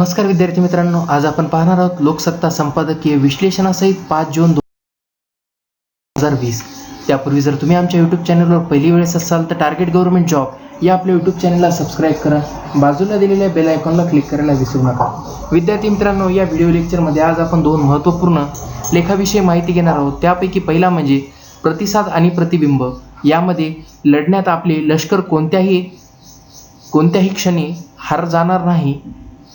नमस्कार विद्यार्थी मित्रांनो, आज आपण पाहणार आहोत लोकसत्ता संपादकीय विश्लेषणासहित 5 जून 2020. त्यापूर्वी जर तुम्ही आमच्या यूट्यूब चॅनलवर पहिली वेळेस असाल तर टार्गेट गव्हर्नमेंट जॉब या आपल्या यूट्यूब चॅनलला सबस्क्राईब करा. बाजूला दिलेल्या बेल आयकॉनला क्लिक करायला विसरू नका. विद्यार्थी मित्रांनो, या व्हिडिओ लेक्चरमध्ये आज आपण 2 महत्त्वपूर्ण लेखाविषयी माहिती घेणार आहोत. त्यापैकी पहिला म्हणजे प्रतिसाद आणि प्रतिबिंब. यामध्ये लढण्यात आपले लष्कर कोणत्याही क्षणी हार जाणार नाही,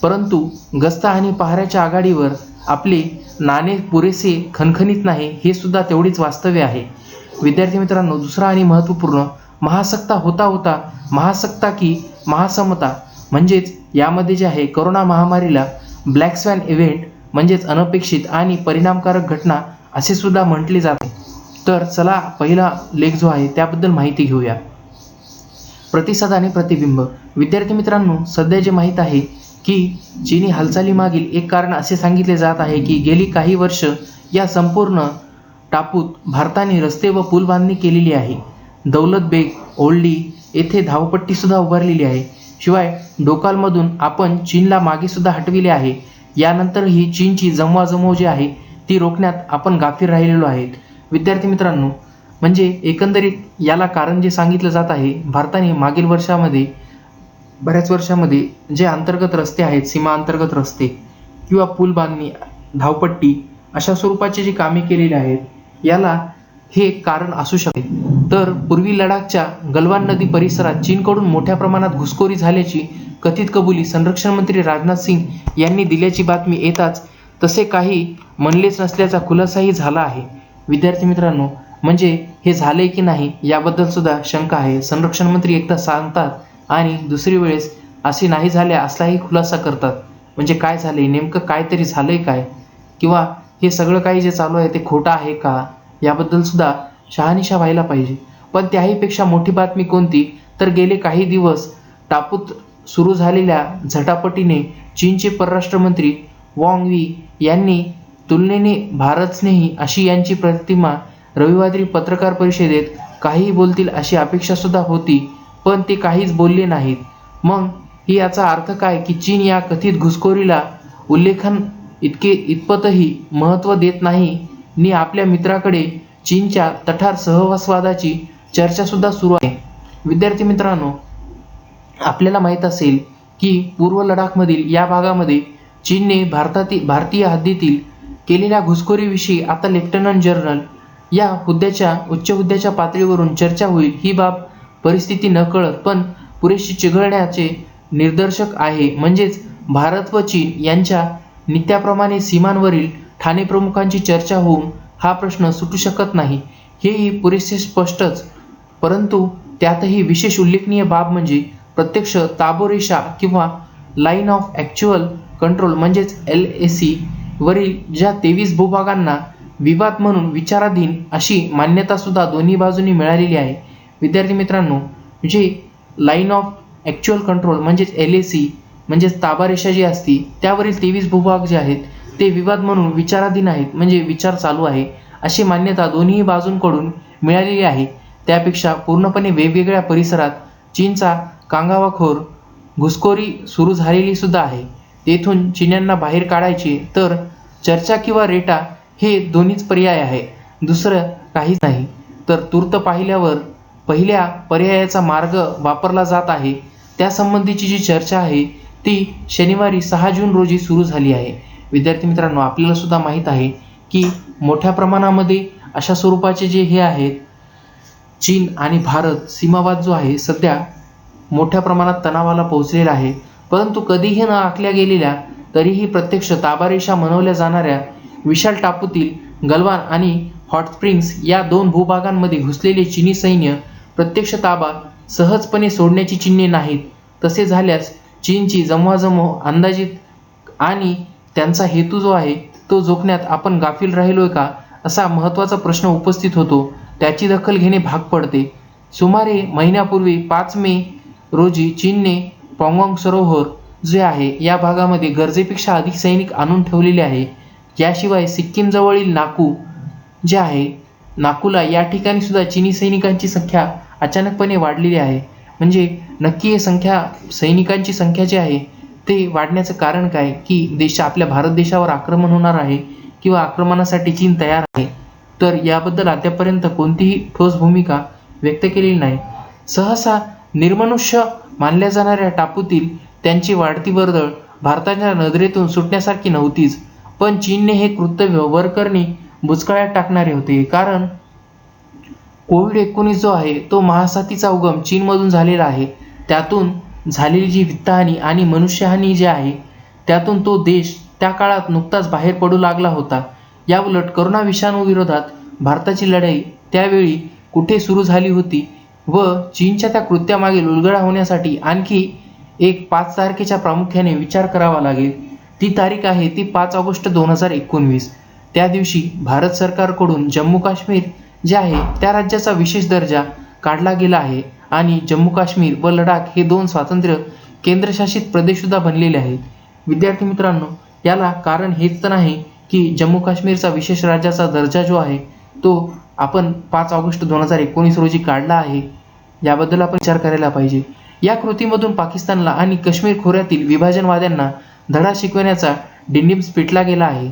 परंतु गस्त आणि पहाऱ्याच्या आघाडीवर आपले नाणे पुरेसे खणखणीत नाही, हे सुद्धा तेवढीच वास्तव्य आहे. विद्यार्थी मित्रांनो, दुसरा आणि महत्त्वपूर्ण महासत्ता होता महासत्ता की महासमता. म्हणजेच यामध्ये जे आहे कोरोना महामारीला ब्लॅक स्वॅन इव्हेंट म्हणजेच अनपेक्षित आणि परिणामकारक घटना असे सुद्धा म्हटले जाते. तर चला पहिला लेख जो आहे त्याबद्दल माहिती घेऊया. प्रतिसाद आणि प्रतिबिंब. विद्यार्थी मित्रांनो, सध्या जे माहीत आहे की चीनी हालचालीमागील एक कारण असे सांगितले जात आहे की गेली काही वर्ष या संपूर्ण टापूत भारताने रस्ते व पूल बांधणी केलेली आहे. दौलत बेग ओल्डी येथे धावपट्टी सुद्धा उभारलेली आहे. शिवाय डोकालमधून आपण चीनला मागे सुद्धा हटविले आहे. यानंतरही चीनची जमवाजमव जी आहे ती रोखण्यात आपण गाफील राहिलेलो आहेत. विद्यार्थी मित्रांनो, म्हणजे एकंदरीत याला कारण जे सांगितलं जात आहे, भारताने मागील बऱ्याच वर्षामध्ये जे अंतर्गत रस्ते आहेत, सीमा अंतर्गत रस्ते किंवा पूल बांधणी, धावपट्टी अशा स्वरूपाची जी कामे केलेली आहेत, याला हे कारण असू शकते. तर पूर्वी लडाखच्या गलवान नदी परिसरात चीनकडून मोठ्या प्रमाणात घुसखोरी झाल्याची कथित कबुली संरक्षण मंत्री राजनाथ सिंग यांनी दिल्याची बातमी येताच तसे काही म्हणलेच नसल्याचा खुलासाही झाला आहे. विद्यार्थी मित्रांनो, म्हणजे हे झाले की नाही याबद्दल सुद्धा शंका आहे. संरक्षण मंत्री एकदा सांगतात आणि दुसरी वेळेस असे नाही झाले असलाही खुलासा करतात. म्हणजे काय झाले, नेमकं काहीतरी झालंय काय, किंवा हे सगळं काही जे चालू आहे ते खोटं आहे का, याबद्दल सुद्धा शहानिशा व्हायला पाहिजे. पण त्याहीपेक्षा मोठी बातमी कोणती, तर गेले काही दिवस टापूत सुरू झालेल्या झटापटीने चीनचे परराष्ट्र मंत्री वॉंग वी यांनी तुलनेने भारतस्नेही अशी यांची प्रतिमा रविवारी पत्रकार परिषदेत काहीही बोलतील अशी अपेक्षा सुद्धा होती, पण ते काहीच बोलले नाहीत. मग ही याचा अर्थ काय की चीन या कथित घुसखोरीला उल्लेखन इतपतही महत्त्व देत नाही नि आपल्या मित्राकडे चीनच्या तठार सहवासवादाची चर्चा सुद्धा सुरू आहे. विद्यार्थी मित्रांनो, आपल्याला माहीत असेल की पूर्व लडाखमधील या भागामध्ये चीनने भारतीय हद्दीतील केलेल्या घुसखोरीविषयी आता लेफ्टनंट जनरल या उच्च हुद्द्याच्या पातळीवरून चर्चा होईल. ही बाब परिस्थिती नकळत पण पुरेशी चिघळण्याचे निदर्शक आहे. म्हणजेच भारत व चीन यांच्या नित्याप्रमाणे सीमांवरील ठाणे प्रमुखांची चर्चा होऊन हा प्रश्न सुटू शकत नाही, हेही पुरेसे स्पष्टच. परंतु त्यातही विशेष उल्लेखनीय बाब म्हणजे प्रत्यक्ष ताबोरेषा किंवा लाईन ऑफ ॲक्च्युअल कंट्रोल म्हणजेच LAC वरील ज्या 23 भूभागांना विवाद म्हणून विचाराधीन अशी मान्यता सुद्धा दोन्ही बाजूंनी मिळालेली आहे. विद्यार्थी मित्रांनो, जे लाईन ऑफ ॲक्च्युअल कंट्रोल म्हणजेच LAC म्हणजेच ताबारेषा जी असती त्यावरील 23 भूभाग जे आहेत ते विवाद म्हणून विचाराधीन आहेत, म्हणजे विचार चालू आहे अशी मान्यता दोन्ही बाजूंकडून मिळालेली आहे. त्यापेक्षा पूर्णपणे वेगवेगळ्या परिसरात चीनचा कांगावाखोर घुसखोरी सुरू झालेली सुद्धा आहे. तेथून चीन्यांना बाहेर काढायचे तर चर्चा किंवा रेटा हे दोन्हीच पर्याय आहे, दुसरं काहीच नाही. तर तूर्त पाहिल्यावर पहिल्या पर्यायाचा मार्ग वापरला जात आहे. त्यासंबंधीची जी चर्चा आहे ती शनिवारी 6 जून रोजी सुरू झाली आहे. विद्यार्थी मित्रांनो, आपल्याला सुद्धा माहीत आहे की मोठ्या प्रमाणामध्ये अशा स्वरूपाचे जे हे आहेत चीन आणि भारत सीमावाद जो आहे सध्या मोठ्या प्रमाणात तणावाला पोहोचलेला आहे. परंतु कधीही न आखल्या गेलेल्या तरीही प्रत्यक्ष ताबारेषा म्हणवल्या जाणाऱ्या विशाल टापूतील गलवान आणि हॉट स्प्रिंग्स या 2 भूभागांमध्ये घुसलेले चीनी सैन्य प्रत्यक्ष ताबा सहजपणे सोडण्याची चिन्हे नाहीत. तसे झाल्यास चीनची जमवाजमव अंदाजित आणि त्यांचा हेतू जो आहे तो जोखण्यात आपण गाफील राहिलोय का, असा महत्त्वाचा प्रश्न उपस्थित होतो. त्याची दखल घेणे भाग पडते. सुमारे महिन्यापूर्वी 5 मे रोजी चीनने पॉंगॉंग सरोवर जे आहे या भागामध्ये गरजेपेक्षा अधिक सैनिक आणून ठेवलेले आहे. याशिवाय सिक्कीम जवळील नाकू जे आहे नाकूला या ठिकाणी सुद्धा चीनी सैनिकांची संख्या अचानकपणे वाढलेली आहे. म्हणजे नक्की हे सैनिकांची संख्या जी आहे ते वाढण्याचं कारण काय, की आपल्या भारत देशावर आक्रमण होणार आहे किंवा आक्रमणासाठी चीन तयार आहे, तर याबद्दल अद्यापर्यंत कोणतीही ठोस भूमिका व्यक्त केलेली नाही. सहसा निर्मनुष्य मानल्या जाणाऱ्या टापूतील त्यांची वाढती वर्दळ भारताच्या नजरेतून सुटण्यासारखी नव्हतीच, पण चीनने हे कृत्य वरकरणी बुचकळ्यात टाकणारे होते. कारण कोविड-19 जो आहे तो महासाथीचा उगम चीनमधून झालेला आहे. त्यातून झालेली जी वित्तहानी आणि मनुष्यहानी जी आहे, त्यातून तो देश त्या काळात नुकताच बाहेर पडू लागला होता. याउलट करोना विषाणू विरोधात भारताची लढाई त्यावेळी कुठे सुरू झाली होती व चीनच्या त्या कृत्यामागील उलगडा होण्यासाठी आणखी एक 5 तारखेच्या प्रामुख्याने विचार करावा लागेल. ती तारीख आहे ती 5 ऑगस्ट 2019. त्या दिवशी भारत सरकारकडून जम्मू काश्मीर जे आहे त्या राज्याचा विशेष दर्जा काढला गेला आहे आणि जम्मू काश्मीर व लडाख हे 2 स्वातंत्र्य केंद्रशासित प्रदेशसुद्धा बनलेले आहेत. विद्यार्थी मित्रांनो, याला कारण हेच तर नाही की जम्मू काश्मीरचा विशेष राज्याचा दर्जा जो आहे तो आपण 5 ऑगस्ट 2019 रोजी काढला आहे. याबद्दल आपण विचार करायला पाहिजे. या कृतीमधून पाकिस्तानला आणि काश्मीर खोऱ्यातील विभाजनवाद्यांना धडा शिकवण्याचा डिंडीम पिटला गेला आहे.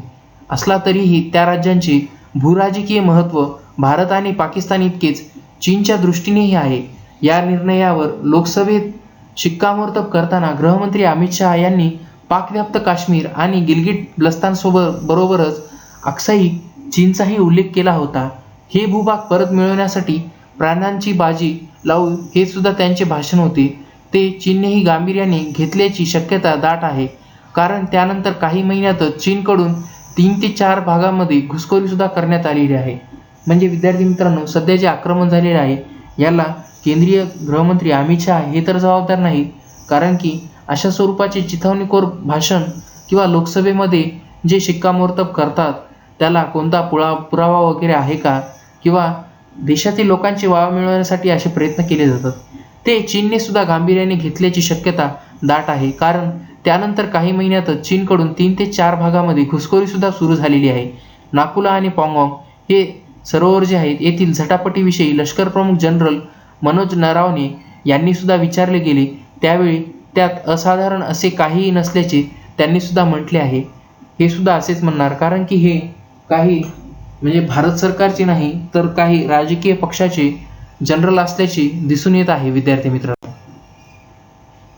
असला तरीही त्या राज्यांचे भूराजकीय महत्त्व भारत आणि पाकिस्तान इतकेच चीनच्या दृष्टीनेही आहे. या निर्णयावर लोकसभेत शिक्कामोर्तब करताना गृहमंत्री अमित शहा यांनी पाकव्याप्त काश्मीर आणि गिलगिट बल्तिस्तानसोबत बरोबरच अक्साई चीनचाही उल्लेख केला होता. हे भूभाग परत मिळवण्यासाठी प्राणांची बाजी लावू हे सुद्धा त्यांचे भाषण होते. ते चीननेही गांभीर्याने घेतल्याची शक्यता दाट आहे. कारण त्यानंतर काही महिन्यातच चीनकडून 3 ते 4 भागामध्ये घुसखोरी सुद्धा करण्यात आलेली आहे. म्हणजे विद्यार्थी मित्रांनो, सध्या जे आक्रमण झालेले आहे याला केंद्रीय गृहमंत्री अमित शहा हे तर जबाबदार नाहीत. कारण की अशा स्वरूपाचे चिथावणीखोर भाषण किंवा लोकसभेमध्ये जे शिक्कामोर्तब करतात त्याला कोणता पुरावा वगैरे आहे का, किंवा देशातील लोकांची वाव मिळवण्यासाठी असे प्रयत्न केले जातात, ते चीनने सुद्धा गांभीर्याने घेतल्याची शक्यता दाट आहे. कारण त्यानंतर काही महिन्यातच चीनकडून 3 ते 4 भागामध्ये घुसखोरी सुद्धा सुरू झालेली आहे. नाकुला आणि पॉंगॉंग हे सरोवर जे आहेत येथील झटापटीविषयी लष्कर प्रमुख जनरल मनोज नरावणे यांनी सुद्धा विचारले गेले. त्यावेळी त्यात असाधारण असे काहीही नसल्याचे त्यांनी सुद्धा म्हटले आहे. हे सुद्धा असेच म्हणणार, कारण की हे काही म्हणजे भारत सरकारचे नाही तर काही राजकीय पक्षाचे जनरल असल्याचे दिसून येत आहे. विद्यार्थी मित्रांनो,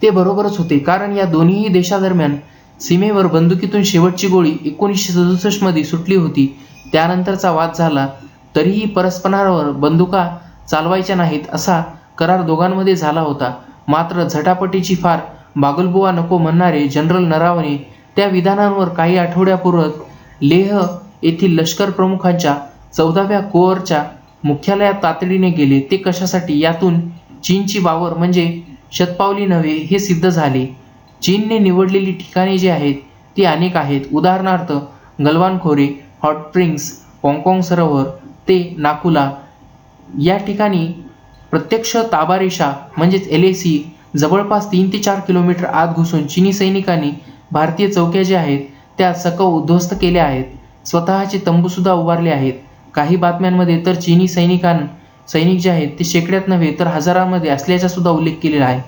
ते बरोबरच होते. कारण या दोन्ही देशादरम्यान सीमेवर बंदुकीतून शेवटची गोळी 1967 मध्ये सुटली होती. त्यानंतरचा वाद झाला तरीही परस्परांवर बंदुका चालवायच्या नाहीत असा करार दोघांमध्ये झाला होता. मात्र झटापटीची फार बागुलबुवा नको म्हणणारे जनरल नरावणे त्या विधानांवर काही आठवड्यापूर्वी लेह येथील लष्कर प्रमुखांच्या 14व्या कोअरच्या मुख्यालयात तातडीने गेले. ते कशासाठी? यातून चीनची वावर म्हणजे शतपावली नव्हे हे सिद्ध झाले. चीनने निवडलेली ठिकाणे जी आहेत ती अनेक आहेत. उदाहरणार्थ गलवान खोरे, हॉट स्प्रिंग्स, पॉंगॉंग सरोवर ते नाकुला या ठिकाणी प्रत्यक्ष ताबारेषा म्हणजेच LAC जवळपास 3 ते 4 किलोमीटर आत घुसून चीनी सैनिकांनी भारतीय चौक्या ज्या आहेत त्या सकव उद्ध्वस्त केल्या आहेत. स्वतःचे तंबू सुद्धा उभारले आहेत. काही बातम्यांमध्ये तर चीनी सैनिक जे आहेत ते शेकड्यात नव्हे तर हजारांमध्ये असल्याचा सुद्धा उल्लेख केलेला आहे.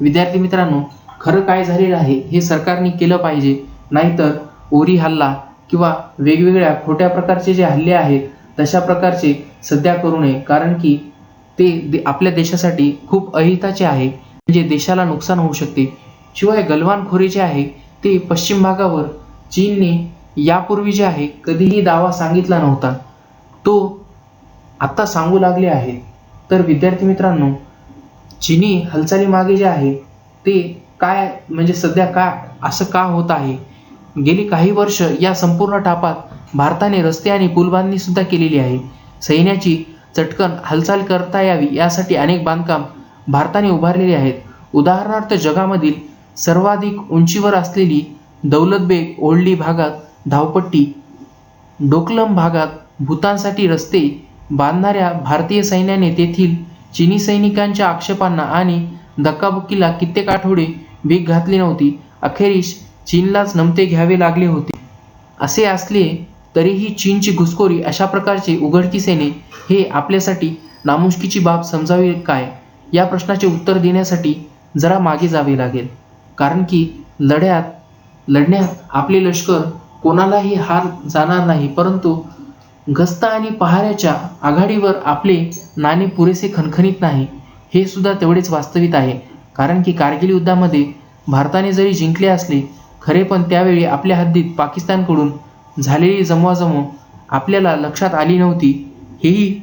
विद्यार्थी मित्रांनो, खरं काय झालेलं आहे हे सरकारने केलं पाहिजे. नाहीतर ओरी हल्ला किंवा वेगवेगळ्या खोट्या प्रकारचे जे हल्ले आहेत तशा प्रकारचे सध्या करू नये. कारण की ते आपल्या देशासाठी खूप अहिताचे आहे. म्हणजे देशाला नुकसान होऊ शकते. शिवाय गलवान खोरे जे आहे ते पश्चिम भागावर चीनने यापूर्वी जे आहे कधीही दावा सांगितला नव्हता, तो आता सांगू लागले आहे. तर विद्यार्थी मित्रांनो, चीनी हालचाली मागे जे आहे ते काय म्हणजे सध्या का असं का होत आहे? गेली काही वर्ष या संपूर्ण टापात भारताने रस्ते आणि पूलबांधणी सुद्धा केलेली आहे. सैन्याची चटकन हालचाल करता यावी यासाठी अनेक बांधकाम भारताने उभारलेली आहेत. उदाहरणार्थ जगामधील सर्वाधिक उंचीवर असलेली दौलत बेग ओल्डी भागात धावपट्टी, डोकलम भागात भूतानसाठी रस्ते बांधणाऱ्या भारतीय सैन्याने तेथील चीनी सैनिकांच्या आक्षेपांना आणि धक्काबुक्कीला कित्येक आठवडे वेग घातली नव्हती. अखेरीस चीनलाच नमते घ्यावे लागले होते. असे असले तरीही चीनची घुसखोरी अशा प्रकारचे उघडकीस येणे हे आपल्यासाठी नामुष्कीची बाब समजावी काय? या प्रश्नाचे उत्तर देण्यासाठी जरा मागे जावे लागेल. कारण की लढण्यात आपले लष्कर कोणालाही हार जाणार नाही, परंतु गस्त आणि पहाऱ्याच्या आघाडीवर आपले नाणे पुरेसे खणखणीत नाही, हे सुद्धा तेवढेच वास्तविक आहे. कारण की कारगिल युद्धामध्ये भारताने जरी जिंकले असले खरे, पण त्यावेळी आपल्या हद्दीत पाकिस्तानकडून झालेली जमवाजमव आपल्याला लक्षात आली नव्हती, हेही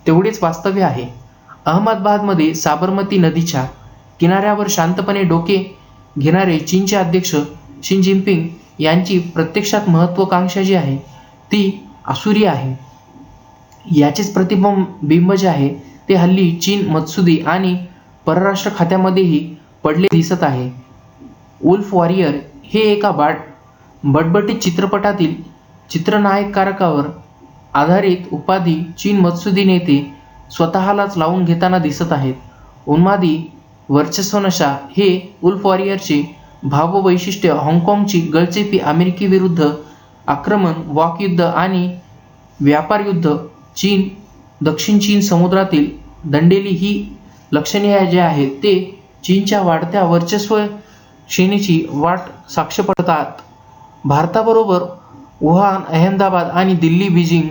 तेवढेच वास्तव्य आहे. अहमदाबादमध्ये साबरमती नदीच्या किनाऱ्यावर शांतपणे डोके घेणारे चीनचे अध्यक्ष शी जिनपिंग यांची प्रत्यक्षात महत्त्वाकांक्षा जी आहे ती आसुरी आहे. याचेच प्रतिबिंब जे आहे ते हल्ली चीन मत्सुदी आणि परराष्ट्र खात्यामध्येही पडले दिसत आहे. वुल्फ वॉरियर हे एका बटबटीत चित्रपटातील चित्रनायकावर आधारित उपाधी चीन मत्सुदी नेते स्वतःलाच लावून घेताना दिसत आहेत. उन्मादी वर्चस्वनशा हे वुल्फ वॉरियरचे भाववैशिष्ट्य हाँगकाँगची गळचेपी, अमेरिकेविरुद्ध आक्रमण, वाकयुद्ध आणि व्यापारयुद्ध, दक्षिण चीन समुद्रातील दंडेली ही लक्षणे जे आहेत ते चीनच्या वाढत्या वर्चस्व श्रेणीची वाट साक्ष पडतात. भारताबरोबर वुहान, अहमदाबाद आणि दिल्ली, बीजिंग,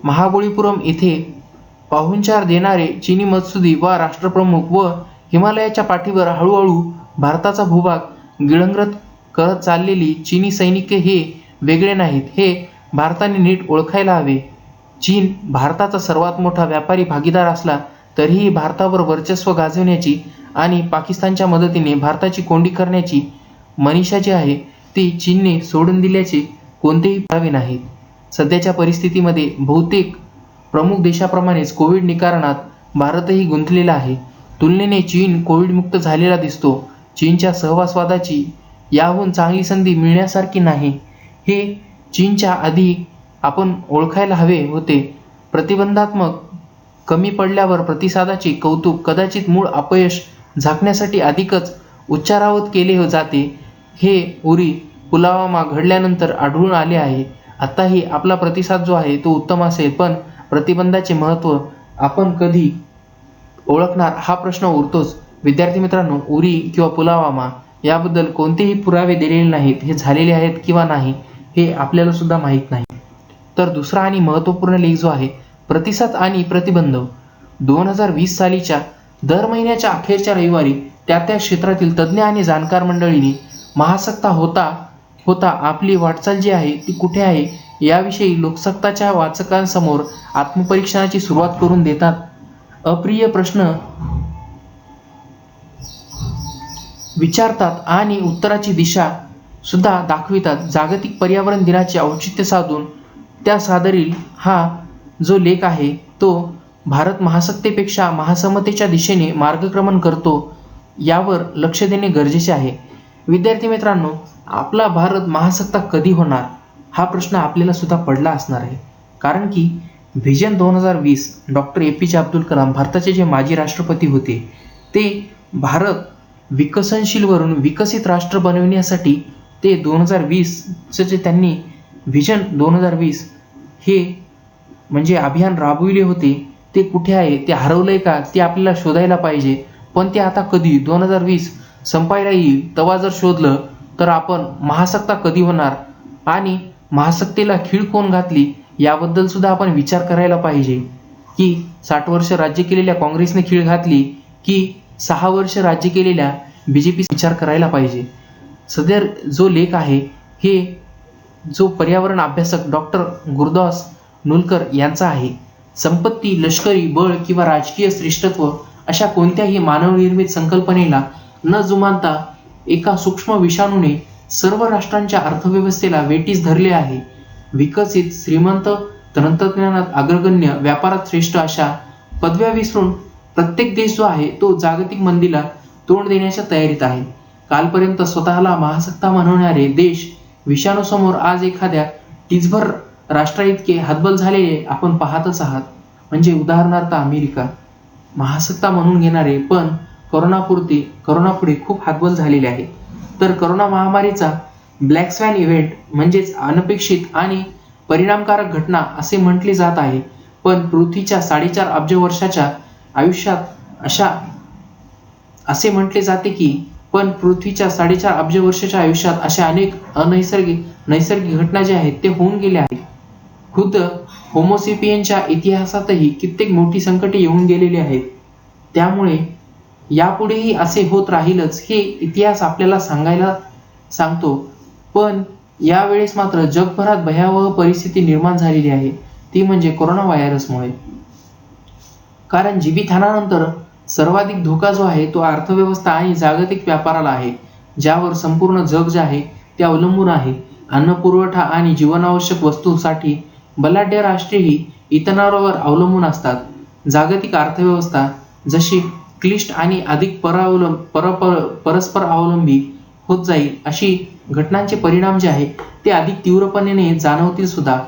महाबळीपुरम येथे पाहुणचार देणारे चीनी मत्सुदी वा राष्ट्रप्रमुख व हिमालयाच्या पाठीवर हळूहळू भारताचा भूभाग गिळंकृत करत चाललेली चीनी सैनिक हे वेगळे नाहीत, हे भारताने नीट ओळखायला हवे. चीन भारताचा सर्वात मोठा व्यापारी भागीदार असला तरीही भारतावर वर्चस्व गाजवण्याची आणि पाकिस्तानच्या मदतीने भारताची कोंडी करण्याची मनीषा जी आहे ती चीनने सोडून दिल्याचे कोणतेही पुरावे नाहीत. सध्याच्या परिस्थितीमध्ये बहुतेक प्रमुख देशाप्रमाणेच कोविड निवारणात भारतही गुंतलेला आहे. तुलनेने चीन कोविडमुक्त झालेला दिसतो. चीनच्या सहवासवादाची याहून चांगली संधी मिळण्यासारखी नाही, हे चीनच्या आधी आपण ओळखायला हवे होते. प्रतिबंधात्मक कमी पडल्यावर प्रतिसादाचे कौतुक कदाचित मूळ अपयश झाकण्यासाठी अधिकच उच्चारावत केले जाते, हे उरी पुलवामा घडल्यानंतर आढळून आले आहे. आताही आपला प्रतिसाद जो आहे तो उत्तम असेल, पण प्रतिबंधाचे महत्त्व आपण कधी ओळखणार हा प्रश्न उरतोच. विद्यार्थी मित्रांनो, उरी किंवा पुलवामा याबद्दल कोणतेही पुरावे दिलेले नाहीत. हे झालेले आहेत किंवा नाही हे आपल्याला सुद्धा माहीत नाही. तर दुसरा आणि महत्त्वपूर्ण लेख जो आहे प्रतिसाद आणि प्रतिबंध, 2020 सालीच्या दर महिन्याच्या अखेरच्या रविवारी त्या क्षेत्रातील तज्ज्ञ आणि जाणकार मंडळींनी महासत्ता होता आपली वाटचाल जी आहे ती कुठे आहे याविषयी लोकसत्ताच्या वाचकांसमोर आत्मपरीक्षणाची सुरुवात करून देतात. अप्रिय प्रश्न विचारतात आणि उत्तराची दिशा सुद्धा दाखवितात. जागतिक पर्यावरण दिनाचे औचित्य साधून त्या सादरील हा जो लेख आहे तो भारत महासत्तेपेक्षा महासमतेच्या दिशेने मार्गक्रमण करतो यावर लक्ष देणे गरजेचे आहे. विद्यार्थी मित्रांनो, आपला भारत महासत्ता कधी होणार हा प्रश्न आपल्याला सुद्धा पडला असणार आहे. कारण की vision 2020 doctor APJ Abdul Kalam भारताचे जे माजी राष्ट्रपती होते ते भारत विकसनशील वरून विकसित राष्ट्र बनविण्यासाठी ते 2020चे जे त्यांनी व्हिजन 2020 हे म्हणजे अभियान राबविले होते ते कुठे आहे, ते हरवलंय का ते आपल्याला शोधायला पाहिजे. पण ते आता कधी 2020 संपायला येईल तेव्हा जर शोधलं तर आपण महासत्ता कधी होणार आणि महासत्तेला खीळ कोण घातली याबद्दल सुद्धा आपण विचार करायला पाहिजे. की 60 वर्ष राज्य केलेल्या काँग्रेसने खीळ घातली की 6 वर्ष राज्य केलेल्या BJP विचार करायला पाहिजे. सदर जो लेख आहे हे जो पर्यावरण अभ्यासक डॉक्टर गुरुदास नुलकर यांचा आहे. संपत्ती, लष्करी बळ किंवा राजकीय श्रेष्ठत्व अशा कोणत्याही मानवनिर्मित संकल्पनेला न जुमानता एका सूक्ष्म विषाणूने सर्व राष्ट्रांच्या अर्थव्यवस्थेला वेठीस धरले आहे. विकसित, श्रीमंत, तंत्रज्ञानात अग्रगण्य, व्यापारात श्रेष्ठ अशा पदव्या विसरून प्रत्येक देश जो आहे तो जागतिक मंदीला तोंड देण्याच्या तयारीत आहे. कालपर्यंत स्वतःला महासत्ता म्हणवणारे देश विषाणूसमोर आज एखाद्या टिचभर राष्ट्राइतके हतबल झालेले आपण पाहतच आहात. म्हणजे उदाहरणार्थ अमेरिका महासत्ता म्हणून घेणारे पण करोनापुढे खूप हतबल झालेले आहे. तर करोना महामारीचा ब्लॅक स्वॅन इव्हेंट म्हणजेच अनपेक्षित आणि परिणामकारक घटना असे म्हटले जात आहे. पण पृथ्वीच्या 4.5 अब्ज वर्षाच्या आयुष्यात असे म्हटले जाते की पण पृथ्वीच्या 4.5 अब्ज वर्षाच्या आयुष्यात अशा अनेक नैसर्गिक घटना ज्या आहेत ते होऊन गेल्या आहेत. खुद्द होमोसेपियनच्या इतिहासातही कित्येक मोठी संकटे येऊन गेलेली आहेत. त्यामुळे यापुढेही असे होत राहीलच हे इतिहास आपल्याला सांगतो. पण यावेळेस मात्र जगभरात भयावह परिस्थिती निर्माण झालेली आहे, ती म्हणजे कोरोना व्हायरसमुळे. कारण जीवितहानीनंतर सर्वाधिक धोका जो आहे तो अर्थव्यवस्था आणि जागतिक व्यापाराला आहे, ज्यावर संपूर्ण जग जे आहे ते अवलंबून आहे. अन्न पुरवठा आणि जीवनावश्यक वस्तूंसाठी बलाढ्य राष्ट्रेही इतरांवर अवलंबून असतात. जागतिक अर्थव्यवस्था जशी क्लिष्ट आणि अधिक परस्पर अवलंबी होत जाईल, अशी घटनांचे परिणाम जे आहे ते अधिक तीव्रपणे जाणवतील सुद्धा.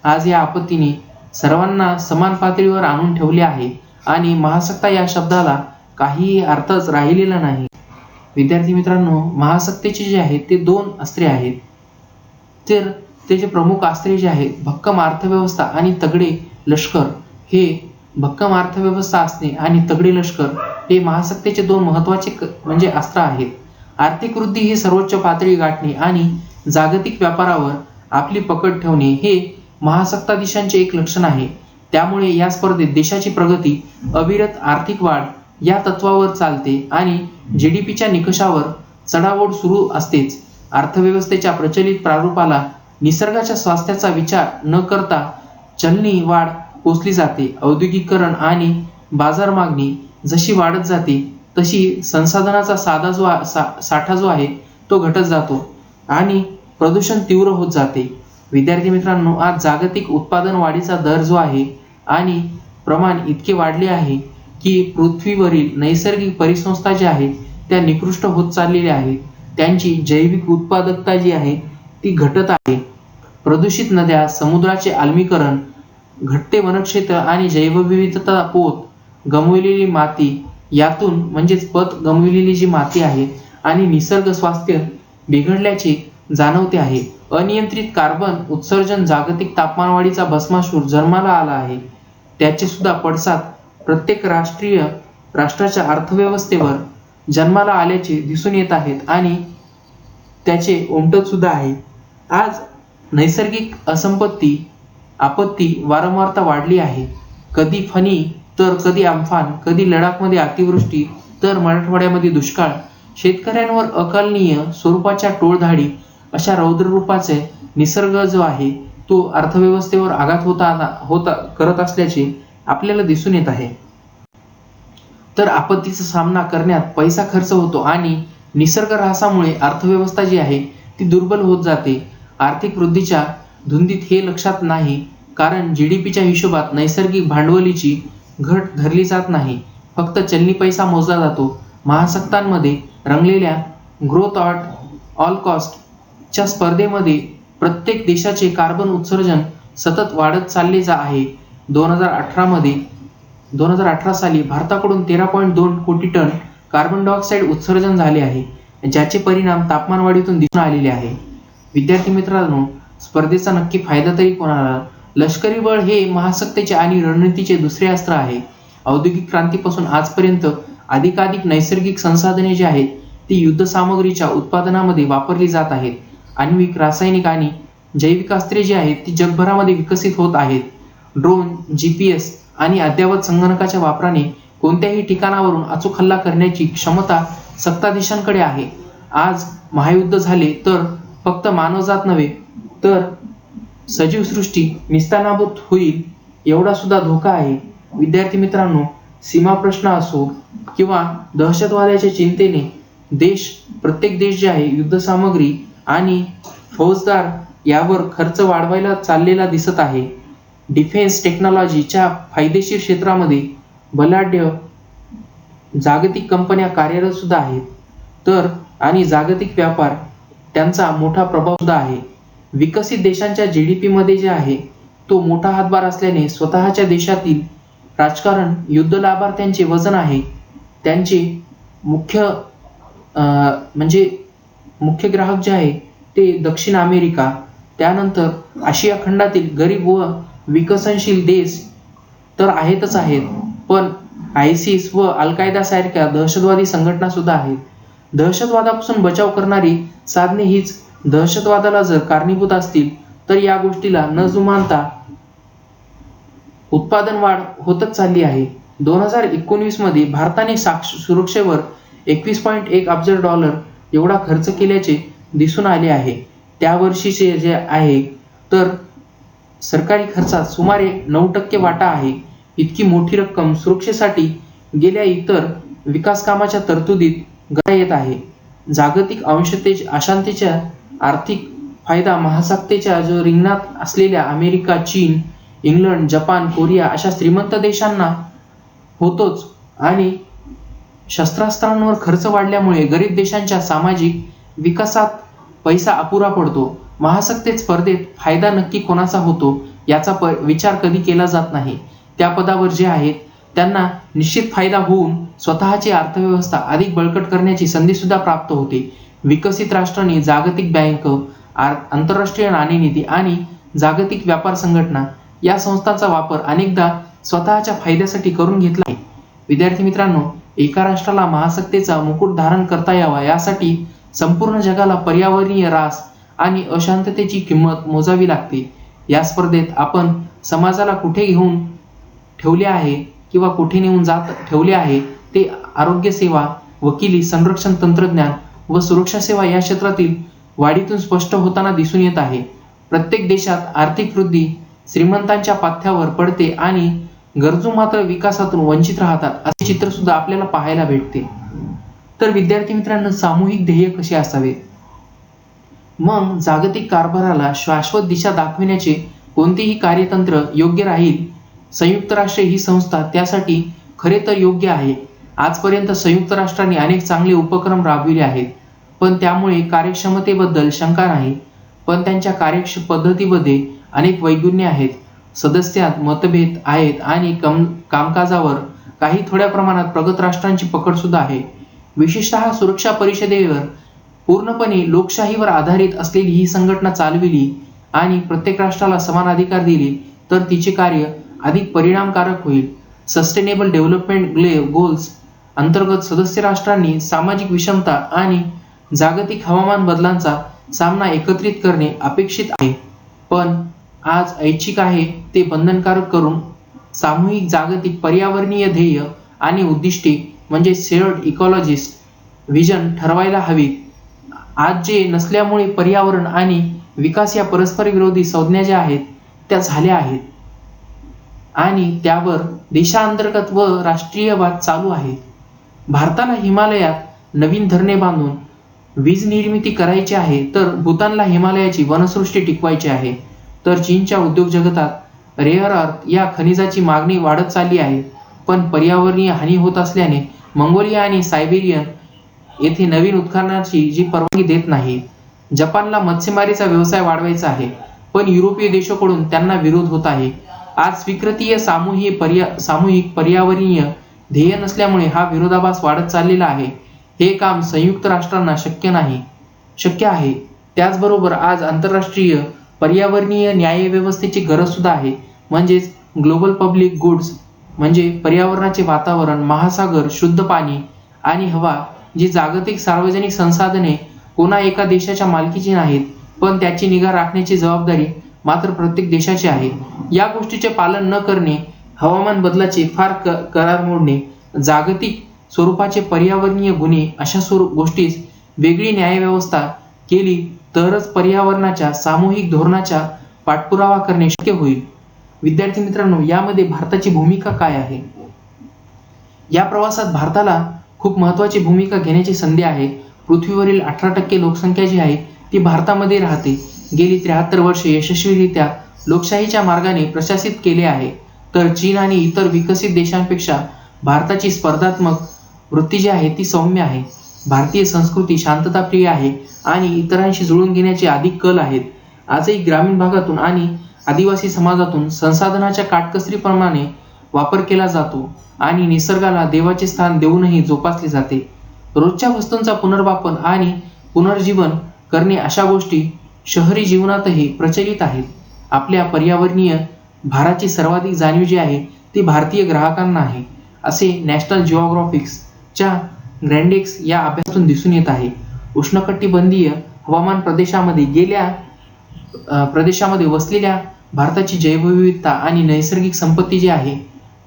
आज या आपत्तीने सर्वांना समान पातळीवर आणून ठेवले आहे आणि महासत्ता या शब्दाला काहीही अर्थच राहिलेला नाही. विद्यार्थी मित्रांनो, महासत्तेचे जे आहे ते 2 अस्त्रे आहेत. तर त्याचे प्रमुख अस्त्रे जे आहेत भक्कम अर्थव्यवस्था आणि तगडे लष्कर. हे भक्कम अर्थव्यवस्था असणे आणि तगडे लष्कर हे महासत्तेचे 2 महत्त्वाचे म्हणजे अस्त्र आहेत. आर्थिक वृद्धी ही सर्वोच्च पातळी गाठणे आणि जागतिक व्यापारावर आपली पकड ठेवणे हे महासत्ताधीशांचे एक लक्षण आहे. त्यामुळे या स्पर्धेत देशाची प्रगती अविरत आर्थिक वाढ या तत्वावर चालते आणि जीडीपीच्या निकषावर चढाओढ सुरू असतेच. अर्थव्यवस्थेच्या प्रचलित प्रारूपाला निसर्गाच्या स्वास्थ्याचा विचार न करता चलनी वाढ पोचली जाते. औद्योगिकीकरण आणि बाजार मागणी जशी वाढत जाते तशी संसाधनाचा साठा जो आहे तो घटत जातो आणि प्रदूषण तीव्र होत जाते. विद्यार्थी मित्रांनो, आज जागतिक उत्पादन वाढीचा दर जो आहे आणि प्रमाण इतके वाढले आहे की पृथ्वीवरील नैसर्गिक परिसंस्था ज्या आहेत त्या निकृष्ट होत चाललेल्या आहेत. त्यांची जैविक उत्पादकता जी आहे ती घटत आहे. प्रदूषित नद्या, समुद्राचे आम्लीकरण, घटते वनक्षेत्र आणि जैवविविधता पोत, गमावलेली माती, यातून म्हणजेच पत गमावलेली जी माती आहे आणि निसर्ग स्वास्थ्य बिघडल्याचे जाणवते आहे. अनियंत्रित कार्बन उत्सर्जन, जागतिक तापमानवाढीचा भस्मासूर जन्माला आला आहे. त्याचे सुद्धा पडसाद प्रत्येक राष्ट्राच्या अर्थव्यवस्थेवर जन्माला आल्याचे दिसून येत आहेत आणि त्याचे उमटत सुद्धा आहे. आज नैसर्गिक आपत्ती वारंवारता वाढली आहे. कधी फणी तर कधी अम्फान, कधी लडाखमध्ये अतिवृष्टी तर मराठवाड्यामध्ये दुष्काळ. शेतकऱ्यांवर अकालनीय स्वरूपाच्या टोळधाडी अशा रौद्ररूपाचे निसर्ग जो आहे तो अर्थव्यवस्थेवर आघात करत असल्याचे आपल्याला दिसून येत आहे. तर आपत्तीचा सामना करण्यात पैसा खर्च होतो आणि निसर्ग ऱ्हासामुळे अर्थव्यवस्था जी आहे ती दुर्बल होत जाते. आर्थिक वृद्धीच्या धुंदीत हे लक्षात नाही, कारण जीडीपीच्या हिशोबात नैसर्गिक भांडवलीची घट धरली जात नाही, फक्त चलनी पैसा मोजला जातो. महासत्तांमध्ये रंगलेल्या ग्रोथ ॲट ऑल कॉस्ट च्या स्पर्धेमध्ये प्रत्येक देशाचे कार्बन उत्सर्जन सतत वाढत चालले आहे. 2018 साली भारताकडून 13.2 कोटी टन कार्बन डायऑक्साईड उत्सर्जन झाले आहे, ज्याचे परिणाम तापमानवाढीतून दिसून आलेले आहे. विद्यार्थी मित्रांनो, स्पर्धेचा नक्की फायदा तरी कोणाला? लष्करी बळ हे महासत्तेचे आणि रणनीतीचे दुसरे अस्त्र आहे. औद्योगिक क्रांतीपासून आजपर्यंत अधिकाधिक नैसर्गिक संसाधने जी आहेत ती युद्धसामग्रीच्या उत्पादनामध्ये वापरली जात आहेत. आण्विक, रासायनिक आणि जैविक अस्त्रे जी आहेत ती जगभरामध्ये विकसित होत आहेत. ड्रोन, GPS आणि अद्ययावत संगणकाच्या वापराने कोणत्याही ठिकाणावरून अचूक हल्ला करण्याची क्षमता सत्ताधीशांकडे आहे. आज महायुद्ध झाले तर फक्त मानवजात नव्हे तर सजीव सृष्टी निस्तानाबूत होईल एवढा सुद्धा धोका आहे. विद्यार्थी मित्रांनो, सीमा प्रश्न असो किंवा दहशतवादाच्या चिंतेने प्रत्येक देश जे आहे युद्धसामग्री आणि फौजदार यावर खर्च वाढवायला चाललेला दिसत आहे. डिफेन्स टेक्नॉलॉजीच्या फायदेशीर क्षेत्रामध्ये बलाढ्य जागतिक कंपन्या कार्यरत सुद्धा आहेत. तर आणि जागतिक व्यापार त्यांचा मोठा प्रभाव सुद्धा आहे. विकसित देशांच्या जीडीपी मध्ये जे आहे तो मोठा हातभार असल्याने स्वतःच्या देशातील राजकारण, युद्ध लाभार्थ्यांचे वजन आहे. त्यांचे मुख्य ग्राहक जे आहे ते दक्षिण अमेरिका, त्यानंतर आशिया खंडातील गरीब व विकसनशील देश तर आहेत, पण आयसिस व अल कायदा सारख्या दहशतवादी संघटना सुद्धा आहेत. दहशतवादापासून बचाव करणारी साधने हीच दहशतवादाला जर कारणीभूत असतील तर या गोष्टीला न जुमानता उत्पादन वाढ होतच चालली आहे. 2019 मध्ये भारताने सुरक्षेवर 21.1 अब्ज डॉलर एवढा खर्च केल्याचे दिसून आले आहे. त्या वर्षीचे जे आहे तर सरकारी खर्चात सुमारे 9% वाटा आहे. इतकी मोठी रक्कम सुरक्षेसाठी गेल्या इतर विकास कामाच्या तरतुदीत गणता येत आहे. जागतिक अशांतीच्या आर्थिक फायदा महासत्तेच्या जो रिंगणात असलेल्या अमेरिका, चीन, इंग्लंड, जपान, कोरिया अशा श्रीमंत देशांना होतोच आणि शस्त्रास्त्रांवर खर्च वाढल्यामुळे गरीब देशांच्या सामाजिक विकासात पैसा अपुरा पडतो. महासत्तेत स्पर्धेत फायदा नक्की कोणाचा होतो याचा विचार कधी केला जात नाही. त्या पदावर जे आहेत त्यांना निश्चित फायदा होऊन स्वतःची अर्थव्यवस्था अधिक बळकट करण्याची संधी सुद्धा प्राप्त होते. विकसित राष्ट्रांनी जागतिक बँक, आंतरराष्ट्रीय नाणेनिधी आणि जागतिक व्यापार संघटना या संस्थांचा वापर अनेकदा स्वतःच्या फायद्यासाठी करून घेतला आहे. विद्यार्थी मित्रांनो, एका राष्ट्राला महासत्तेचा मुकुट धारण करता यावा यासाठी संपूर्ण जगाला पर्यावरणीय ऱ्हास आणि अशांततेची किंमत मोजावी लागते. या स्पर्धेत आपण समाजाला कुठे घेऊन ठेवले आहे किंवा कुठे नेऊन जात ठेवले आहे ते आरोग्य सेवा, वकिली, संरक्षण तंत्रज्ञान व सुरक्षा सेवा या क्षेत्रातील वाढीतून स्पष्ट होताना दिसून येत आहे. प्रत्येक देशात आर्थिक वृद्धी श्रीमंतांच्या पाथ्यावर पडते आणि गरजू मात्र विकासातून वंचित राहतात असे चित्र सुद्धा आपल्याला पाहायला भेटते. तर विद्यार्थी मित्रांनो, सामूहिक ध्येय कसे असावे? मग जागतिक कारभाराला शाश्वत दिशा दाखविण्याचे कोणतेही कार्यतंत्र योग्य राहील? संयुक्त राष्ट्रे ही संस्था त्यासाठी खरे तर योग्य आहे. आजपर्यंत संयुक्त राष्ट्रांनी अनेक चांगले उपक्रम राबविले आहेत, पण त्यामुळे कार्यक्षमतेबद्दल शंका नाही. पण त्यांच्या कार्यपद्धतीमध्ये अनेक वैगुण्य आहेत. सदस्यात मतभेद आहेत आणि कामकाजावर काही थोड्या प्रमाणात प्रगत राष्ट्रांची पकड सुद्धा आहे. विशेषतः सुरक्षा परिषदेवर पूर्णपणे लोकशाहीवर आधारित असलेली ही संघटना चालविली आणि प्रत्येक राष्ट्राला समान अधिकार दिले तर तिचे कार्य अधिक परिणामकारक होईल. सस्टेनेबल डेव्हलपमेंट गोल्स अंतर्गत सदस्य राष्ट्रांनी सामाजिक विषमता आणि जागतिक हवामान बदलांचा सामना एकत्रित करणे अपेक्षित आहे. पण आज ऐच्छिक आहे ते बंधनकारक करून सामूहिक जागतिक पर्यावरणीय ध्येय आणि उद्दिष्टे म्हणजे शेअर्ड इकॉलॉजिस्ट व्हिजन ठरवायला हवीत. आज जे नसल्यामुळे पर्यावरण आणि विकास या परस्पर विरोधी संज्ञा ज्या आहेत त्या झाल्या आहेत आणि त्यावर देशांतर्गत व राष्ट्रीय वाद चालू आहेत. भारताला हिमालयात नवीन धरणे बांधून वीज निर्मिती करायची आहे, तर भूतानला हिमालयाची वनसृष्टी टिकवायची आहे. तर चीनच्या उद्योग जगतात रेअर अर्थ या खनिजाची मागणी वाढत चालली आहे, पण पर्यावरणीय हानी होत असल्याने मंगोलिया आणि सायबेरियन येथे नवीन उत्खननाची जी परवानगी देत नाही. जपानला मत्स्यमारीचा व्यवसाय वाढवायचा आहे, पण युरोपीय देशांकडून त्यांना विरोध होत आहे. आज स्वीकृतीय सामूहिक पर्यावरणीय ध्येय नसल्यामुळे हा विरोधाभास वाढत चाललेला आहे. हे काम संयुक्त राष्ट्रांना शक्य आहे. त्याचबरोबर आज आंतरराष्ट्रीय पर्यावरणीय न्यायव्यवस्थेची गरज सुद्धा आहे. म्हणजेच ग्लोबल पब्लिक गुड्स म्हणजे पर्यावरणाचे वातावरण, महासागर, शुद्ध पाणी आणि हवा जी जागतिक सार्वजनिक संसाधने कोणा एका देशाच्या मालकीची नाहीत, पण त्याची निगा राखण्याची जबाबदारी मात्र प्रत्येक देशाची आहे. या गोष्टीचे पालन न करणे, हवामान बदलाचे फार करार मोडणे, जागतिक स्वरूपाचे पर्यावरणीय गुन्हे अशा गोष्टीस वेगळी न्यायव्यवस्था केली तरच पर्यावरणाच्या सामूहिक धोरणाचा पाठपुरावा करणे शक्य होईल. विद्यार्थी मित्रांनो, यामध्ये भारताची भूमिका काय आहे? या प्रवासात भारताला खूप महत्त्वाची भूमिका घेण्याची संधी आहे. पृथ्वीवरील 18% लोकसंख्या जी आहे ती भारतामध्ये राहते. गेली 73 वर्षे यशस्वीरित्या लोकशाहीच्या मार्गाने प्रशासित केले आहे. तर चीन आणि इतर विकसित देशांपेक्षा भारताची स्पर्धात्मक वृत्ती जी आहे ती सौम्य आहे. भारतीय संस्कृती शांतताप्रिय आहे आणि इतरांशी जुळून घेण्याचे अधिक कल आहेत. आजही ग्रामीण भागातून आणि आदिवासी समाजातून संसाधनाच्या काटकसरीप्रमाणे वापर केला जातो आणि निसर्गाला देवाचे स्थान देऊनही जोपासले जाते. रोजच्या वस्तूंचा पुनर्वापर आणि पुनर्जीवन करणे अशा गोष्टी शहरी जीवनातही प्रचलित आहेत. आपल्या पर्यावरणीय भाराची सर्वाधिक जाणीव जी आहे ती भारतीय ग्राहकांना आहे, असे नॅशनल जिओग्राफिक्सच्या ग्रँडेक्स या अभ्यासातून दिसून येत आहे. उष्णकटिबंधीय हवामान प्रदेशामध्ये वसलेल्या भारताची जैवविविधता आणि नैसर्गिक संपत्ती जी आहे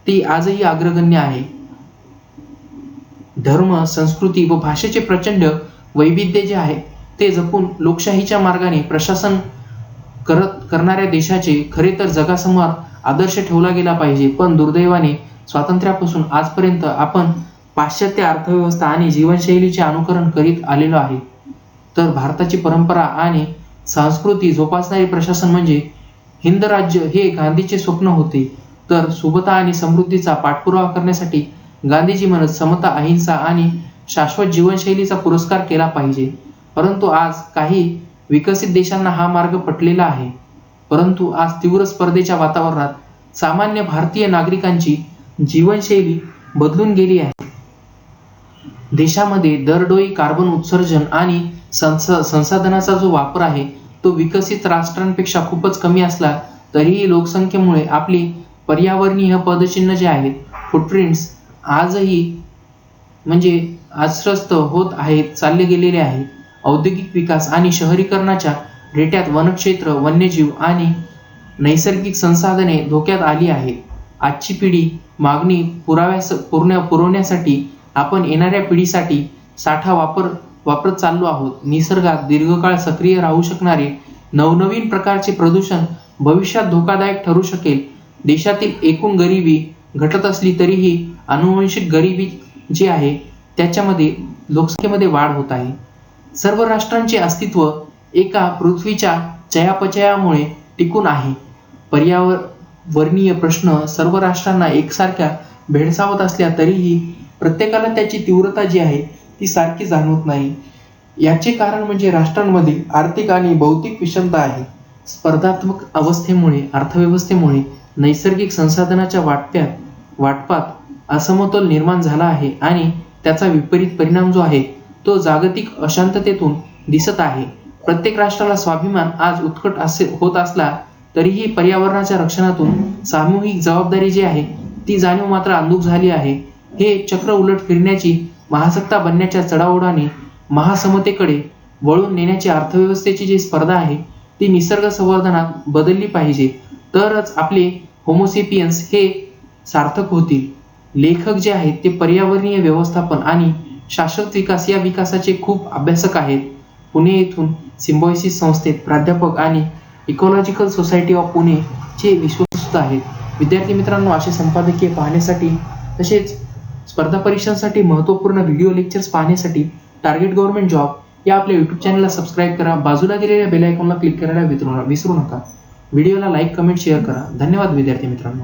ती आजही अग्रगण्य आहे. धर्म, संस्कृती व भाषेचे प्रचंड वैविध्य जे आहे ते जपून लोकशाहीच्या मार्गाने प्रशासन करणाऱ्या देशाचे खरे तर जगासमोर आदर्श ठेवला गेला पाहिजे. पण दुर्दैवाने स्वातंत्र्यापासून आजपर्यंत आपण पाश्चात्य अर्थव्यवस्था आणि जीवनशैलीचे अनुकरण करीत आलेलो आहे. तर भारताची परंपरा आणि संस्कृती जोपासणारे प्रशासन म्हणजे हिंद राज्य हे गांधीचे स्वप्न होते. तर सुबत्ता आणि समृद्धीचा पाठपुरावा करण्यासाठी गांधीजी म्हणत समता, अहिंसा आणि शाश्वत जीवनशैलीचा पुरस्कार केला पाहिजे. परंतु आज काही विकसित देशांना हा मार्ग पटलेला आहे. परंतु आज तीव्र स्पर्धेच्या वातावरणात सामान्य भारतीय नागरिकांची जीवनशैली बदलून गेली आहे. देशामध्ये दरडोई कार्बन उत्सर्जन आणि संसाधनाचा जो वापर आहे तो विकसित राष्ट्रांपेक्षा खूपच कमी असला तरीही लोकसंख्येमुळे आपली पर्यावरणीय पदचिन्ह जे आहेत फुटप्रिंट्स आजही म्हणजे अस्वस्थ होत आहेत, चालले गेलेले आहेत. औद्योगिक विकास आणि शहरीकरणाच्या रेट्यात वनक्षेत्र, वन्यजीव आणि नैसर्गिक संसाधने धोक्यात आली आहेत. आजची पिढी मागणी पुरवण्यासाठी आपण येणाऱ्या पिढीसाठी साठा वापरत चाललो आहोत. निसर्गात दीर्घकाळ सक्रिय राहू शकणारे नवनवीन प्रकारचे प्रदूषण भविष्यात धोकादायक ठरू शकेल. देशातील एकूण गरिबी घटत असली तरीही आनुवंशिक गरिबी जी आहे त्याच्यामध्ये लोकसंख्येमध्ये वाढ होत आहे. सर्व राष्ट्रांचे अस्तित्व एका पृथ्वीच्या चयापचयामुळे टिकून आहे. पर्यावरणीय प्रश्न सर्व राष्ट्रांना एकसारख्या भेडसावत असल्या तरीही प्रत्येकाला त्याची तीव्रता जी आहे ती सारखी जाणवत नाही. याचे कारण म्हणजे राष्ट्रांमधील आर्थिक आणि भौतिक विषमता आहे. स्पर्धात्मक अवस्थेमुळे, अर्थव्यवस्थेमुळे नैसर्गिक संसाधनाच्या वाटपात असमतोल निर्माण झाला आहे आणि त्याचा विपरीत परिणाम जो आहे तो जागतिक अशांततेतून दिसत आहे. प्रत्येक राष्ट्राला स्वाभिमान आज उत्कट होत असला तरीही पर्यावरणाच्या रक्षणातून सामूहिक जबाबदारी जी आहे ती जाणीव मात्र अंधुक झाली आहे. हे चक्र उलट फिरण्याची, महासत्ता बनण्याच्या चढाओढाने महासमतेकडे वळून नेण्याची अर्थव्यवस्थेची जी स्पर्धा आहे ती निसर्ग संवर्धनात बदलली पाहिजे. तरच आपले होमोसेपियन्स हे सार्थक होतील. लेखक जे आहेत ते पर्यावरणीय व्यवस्थापन आणि शाश्वत विकास या विकासाचे खूप अभ्यासक आहेत. पुणे येथून सिम्बायोसिस संस्थेत प्राध्यापक आणि इकॉलॉजिकल सोसायटी ऑफ पुणे चे विश्वस्त आहेत. विद्यार्थी मित्रांनो, असे संपादकीय पाहण्यासाठी तसेच स्पर्धा परीक्षांसाठी महत्त्वपूर्ण व्हिडिओ लेक्चर्स पाहण्यासाठी टार्गेट गव्हर्नमेंट जॉब या आपल्या यूट्यूब चॅनलला सबस्क्राईब करा. बाजूला दिलेल्या बेल आयकॉनला क्लिक करायला विसरू नका. व्हिडिओला लाईक, कमेंट, शेअर करा. धन्यवाद विद्यार्थी मित्रांनो.